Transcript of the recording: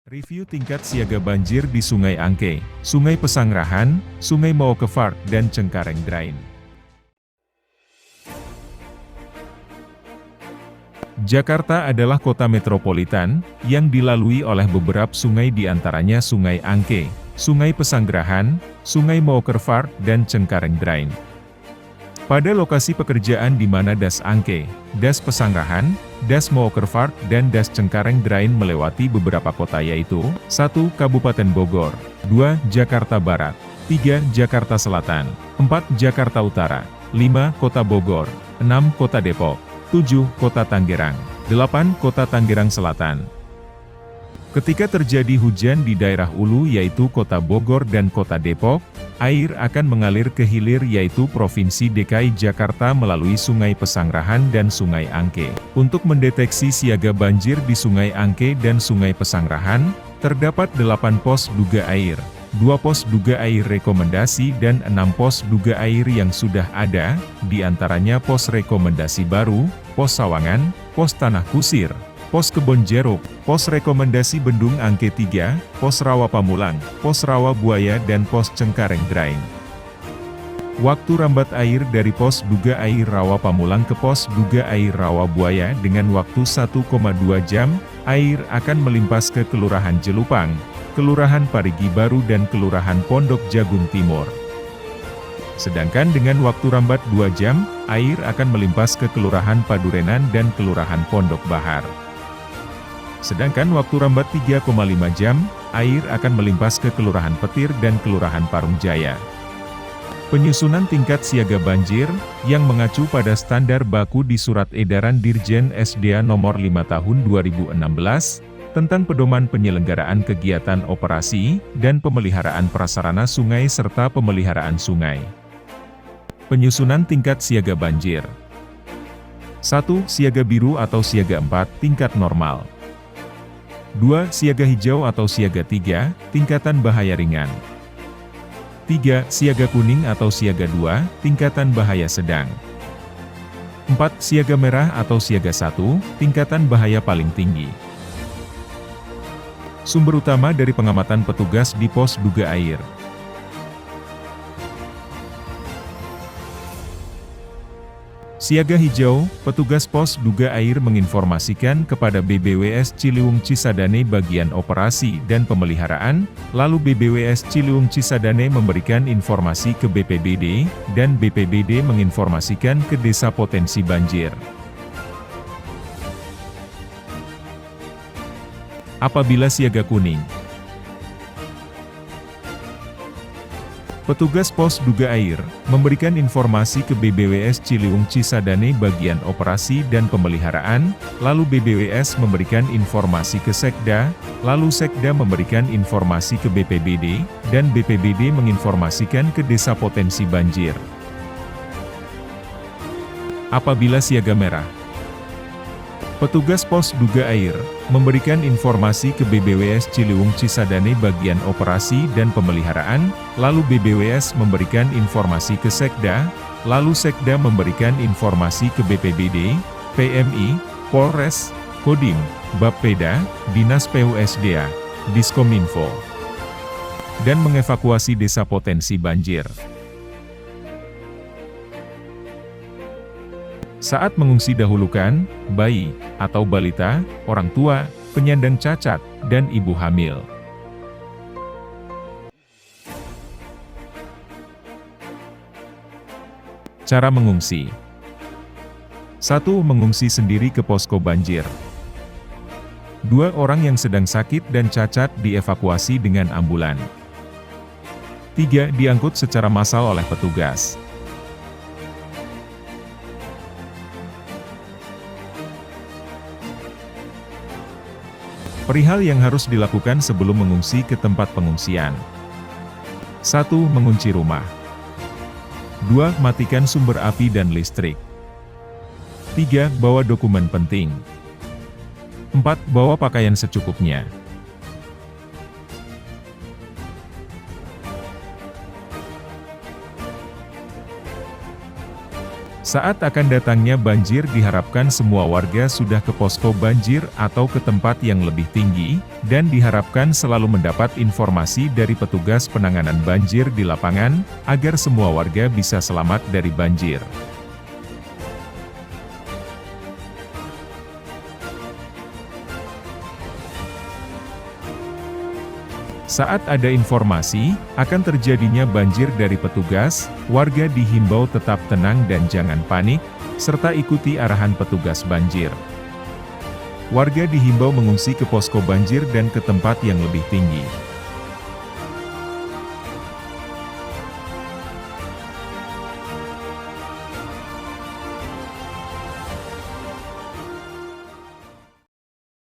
Review tingkat siaga banjir di Sungai Angke, Sungai Pesanggerahan, Sungai Maukevaart, dan Cengkareng Drain. Jakarta adalah kota metropolitan, yang dilalui oleh beberapa sungai di antaranya Sungai Angke, Sungai Pesanggerahan, Sungai Maukevaart, dan Cengkareng Drain. Pada lokasi pekerjaan di mana Das Angke, Das Pesanggerahan, Das Maukevaart, dan Das Cengkareng Drain melewati beberapa kota yaitu 1. Kabupaten Bogor, 2. Jakarta Barat, 3. Jakarta Selatan, 4. Jakarta Utara, 5. Kota Bogor, 6. Kota Depok, 7. Kota Tangerang, 8. Kota Tangerang Selatan. Ketika terjadi hujan di daerah hulu yaitu Kota Bogor dan Kota Depok, air akan mengalir ke hilir yaitu Provinsi DKI Jakarta melalui Sungai Pesanggerahan dan Sungai Angke. Untuk mendeteksi siaga banjir di Sungai Angke dan Sungai Pesanggerahan, terdapat 8 pos duga air, 2 pos duga air rekomendasi dan 6 pos duga air yang sudah ada, diantaranya pos rekomendasi baru, pos Sawangan, pos Tanah Kusir, pos Kebon Jeruk, pos rekomendasi Bendung Angke 3, pos Rawa Pamulang, pos Rawa Buaya dan pos Cengkareng Drain. Waktu rambat air dari pos duga air Rawa Pamulang ke pos duga air Rawa Buaya dengan waktu 1,2 jam, air akan melimpas ke Kelurahan Jelupang, Kelurahan Parigi Baru dan Kelurahan Pondok Jagung Timur. Sedangkan dengan waktu rambat 2 jam, air akan melimpas ke Kelurahan Padurenan dan Kelurahan Pondok Bahar. Sedangkan waktu rambat 3,5 jam, air akan melimpas ke Kelurahan Petir dan Kelurahan Parung Jaya. Penyusunan tingkat siaga banjir, yang mengacu pada standar baku di Surat Edaran Dirjen SDA Nomor 5 Tahun 2016, tentang pedoman penyelenggaraan kegiatan operasi, dan pemeliharaan prasarana sungai serta pemeliharaan sungai. Penyusunan tingkat siaga banjir. 1. Siaga biru atau siaga 4, tingkat normal. 2. Siaga hijau atau siaga 3, tingkatan bahaya ringan. 3. Siaga kuning atau siaga 2, tingkatan bahaya sedang. 4. Siaga merah atau siaga 1, tingkatan bahaya paling tinggi. Sumber utama dari pengamatan petugas di pos duga air. Siaga hijau, petugas pos duga air menginformasikan kepada BBWS Ciliwung Cisadane bagian operasi dan pemeliharaan, lalu BBWS Ciliwung Cisadane memberikan informasi ke BPBD, dan BPBD menginformasikan ke desa potensi banjir. Apabila siaga kuning, petugas pos duga air memberikan informasi ke BBWS Ciliwung Cisadane bagian operasi dan pemeliharaan, lalu BBWS memberikan informasi ke Sekda, lalu Sekda memberikan informasi ke BPBD, dan BPBD menginformasikan ke desa potensi banjir. Apabila siaga merah, petugas pos duga air memberikan informasi ke BBWS Ciliwung Cisadane bagian operasi dan pemeliharaan, lalu BBWS memberikan informasi ke Sekda, lalu Sekda memberikan informasi ke BPBD, PMI, Polres, Kodim, Bapeda, Dinas PUSDA, Diskominfo, dan mengevakuasi desa potensi banjir. Saat mengungsi dahulukan, bayi, atau balita, orang tua, penyandang cacat, dan ibu hamil. Cara mengungsi. 1. Mengungsi sendiri ke posko banjir. 2. Orang yang sedang sakit dan cacat dievakuasi dengan ambulan. 3. Diangkut secara massal oleh petugas. Perihal yang harus dilakukan sebelum mengungsi ke tempat pengungsian. 1. Mengunci rumah. 2. Matikan sumber api dan listrik. 3. Bawa dokumen penting. 4. Bawa pakaian secukupnya. Saat akan datangnya banjir diharapkan semua warga sudah ke posko banjir atau ke tempat yang lebih tinggi, dan diharapkan selalu mendapat informasi dari petugas penanganan banjir di lapangan, agar semua warga bisa selamat dari banjir. Saat ada informasi akan terjadinya banjir dari petugas, warga dihimbau tetap tenang dan jangan panik, serta ikuti arahan petugas banjir. Warga dihimbau mengungsi ke posko banjir dan ke tempat yang lebih tinggi.